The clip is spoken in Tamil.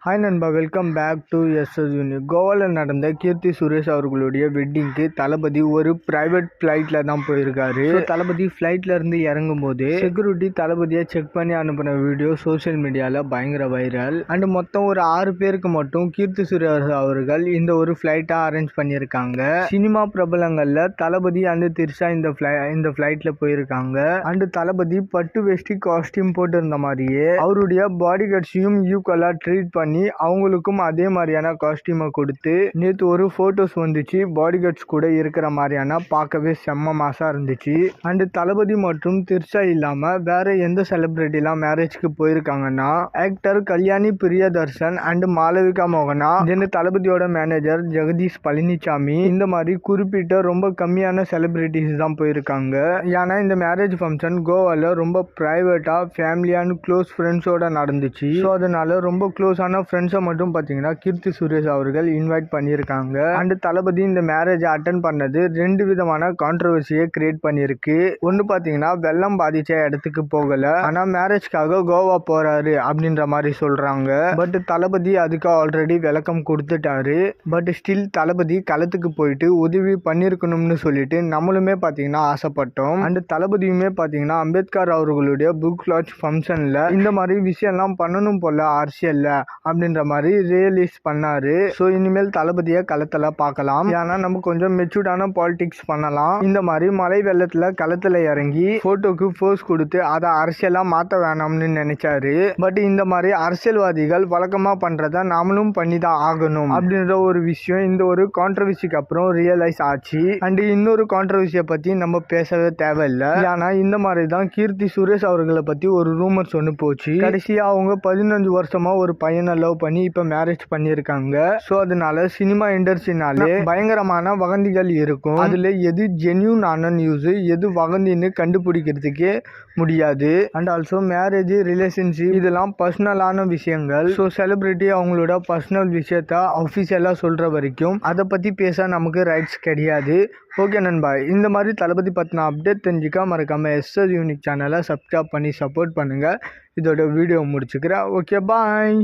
ஹாய் நண்பா, வெல்கம் பேக் டு எஸ்எஸ் யூனி. கோவாவில் நடந்த கீர்த்தி சுரேஷ் அவர்களுடைய வெட்டிங்க்கு தளபதி ஒரு பிரைவேட் ஃப்ளைட்டில் தான் போயிருக்காரு. தளபதி ஃப்ளைட்டில் இருந்து இறங்கும் போது செக்யூரிட்டி தளபதியை செக் பண்ணி அனுப்பின வீடியோ சோசியல் மீடியாவில் பயங்கர வைரல். அண்ட் மொத்தம் ஒரு 6 பேருக்கு மட்டும் கீர்த்தி சுரேஷ் அவர்கள் இந்த ஒரு ஃப்ளைட்டை அரேஞ்ச் பண்ணியிருக்காங்க. சினிமா பிரபலங்களில் தளபதி அண்ட் திரிஷா இந்த ஃப்ளைட்டில் போயிருக்காங்க. அண்ட் தளபதி பட்டு வேஷ்டி காஸ்டியூம் போட்டிருந்த மாதிரியே அவருடைய பாடி கார்ட்ஸையும் ஈக்குவலாக ட்ரீட் பண்ணி அவங்களுக்கும் அதே மாதிரியான காஸ்டியூமை கொடுத்து நேற்று ஒரு போட்டோஸ் வந்துச்சு. பாடி கார்ட்ஸ் கூட இருக்கிற மாதிரியான பார்க்கவே செம்ம மாசா இருந்துச்சு. அண்ட் தளபதி மற்றும் திரிஷா இல்லாம வேற எந்த செலிபிரிட்டிலாம் மேரேஜ்க்கு போயிருக்காங்கன்னா ஆக்டர் கல்யாணி பிரியதர்ஷன் அண்ட் மாளவிகா மோகனா, தென் தளபதியோட மேனேஜர் ஜெகதீஷ் பழனிசாமி, இந்த மாதிரி குறிப்பிட்ட ரொம்ப கம்மியான செலிபிரிட்டிஸ் தான் போயிருக்காங்க. ஏன்னா இந்த மேரேஜ் ஃபங்க்ஷன் கோவால ரொம்ப பிரைவேட்டா ஃபேமிலி அண்ட் க்ளோஸ் ஃப்ரெண்ட்ஸோட நடந்துச்சு. ஸோ அதனால ரொம்ப க்ளோஸான ஃப்ரெண்ட்ஸை மட்டும் பார்த்தீங்கன்னா கீர்த்தி சுரேஷ் அவர்கள் இன்வைட் பண்ணியிருக்காங்க. அண்ட் தளபதி இந்த மேரேஜ் அட்டன் பண்ணது 2 விதமான கான்ட்ரவர்சியை கிரியேட் பண்ணியிருக்கு. ஒன்று பார்த்தீங்கன்னா வெள்ளம் பாதிச்ச இடத்துக்கு போகல, ஆனால் மேரேஜ்க்காக கோவா போறாரு அப்படின்ற மாதிரி சொல்றாங்க. பட் தளபதி அதுக்கு ஆல்ரெடி விளக்கம் கொடுத்துட்டாரு. பட் ஸ்டில் தளபதி களத்துக்கு போயிட்டு உதவி பண்ணியிருக்கணும்னு சொல்லிட்டு நம்மளுமே பார்த்தீங்கன்னா ஆசைப்பட்டோம். அண்ட் தளபதியுமே பார்த்தீங்கன்னா அம்பேத்கர் அவர்களுடைய புக் லான்ச் ஃபங்க்ஷன்ல இந்த மாதிரி விஷயம்லாம் பண்ணணும் போல அரசியல்ல அப்படின்ற மாதிரி ரியலைஸ் பண்ணாரு. ஸோ இனிமேல் தளபதியை களத்தில் பார்க்கலாம். ஏன்னா நம்ம கொஞ்சம் மெச்சூர்டான பாலிடிக்ஸ் பண்ணலாம். இந்த மாதிரி மழை வெள்ளத்தில் களத்தில் இறங்கி போட்டோக்கு போஸ் கொடுத்து அதை அரசியலாக மாற்ற வேணாம்னு நினைச்சாரு. பட் இந்த மாதிரி அரசியல்வாதிகள் வழக்கமாக பண்ணுறத நாமளும் பண்ணி தான் ஆகணும் அப்படின்ற ஒரு விஷயம் இந்த ஒரு கான்ட்ரவர்சிக்கு அப்புறம் ரியலைஸ் ஆச்சு. அண்ட் இன்னொரு கான்ட்ரவர்சியை பற்றி நம்ம பேசவே தேவையில்லை. ஏன்னா இந்த மாதிரி தான் கீர்த்தி சுரேஷ் அவர்களை பற்றி ஒரு ரூமர்ஸ் ஒன்று போச்சு. கடைசியாக அவங்க 15 வருஷமா ஒரு பையனை லவ் பண்ணி இப்ப மேரேஜ் பண்ணியிருக்காங்க. ஸோ அதனால சினிமா இண்டஸ்ட்ரினாலே பயங்கரமான வதந்திகள் இருக்கும். அதுல எது ஜென்யூனான நியூஸ் எது வதந்தின்னு கண்டுபிடிக்கிறதுக்கே முடியாது. அண்ட் ஆல்சோ மேரேஜ் ரிலேஷன்ஷிப் இதெல்லாம் பர்சனலான விஷயங்கள். ஸோ செலிபிரிட்டி அவங்களோட பர்சனல் விஷயத்த அஃபிஷியலா சொல்ற வரைக்கும் அதை பத்தி பேச நமக்கு ரைட்ஸ் கிடையாது. ஓகே நண்பா, இந்த மாதிரி தளபதி பற்றின அப்டேட் தெரிஞ்சுக்க மறக்காம எஸ்எஸ் யூனிக் சேனலை சப்ஸ்கிரைப் பண்ணி சப்போர்ட் பண்ணுங்க. இதோட வீடியோ முடிச்சுக்கிறேன். ஓகே, பாய்.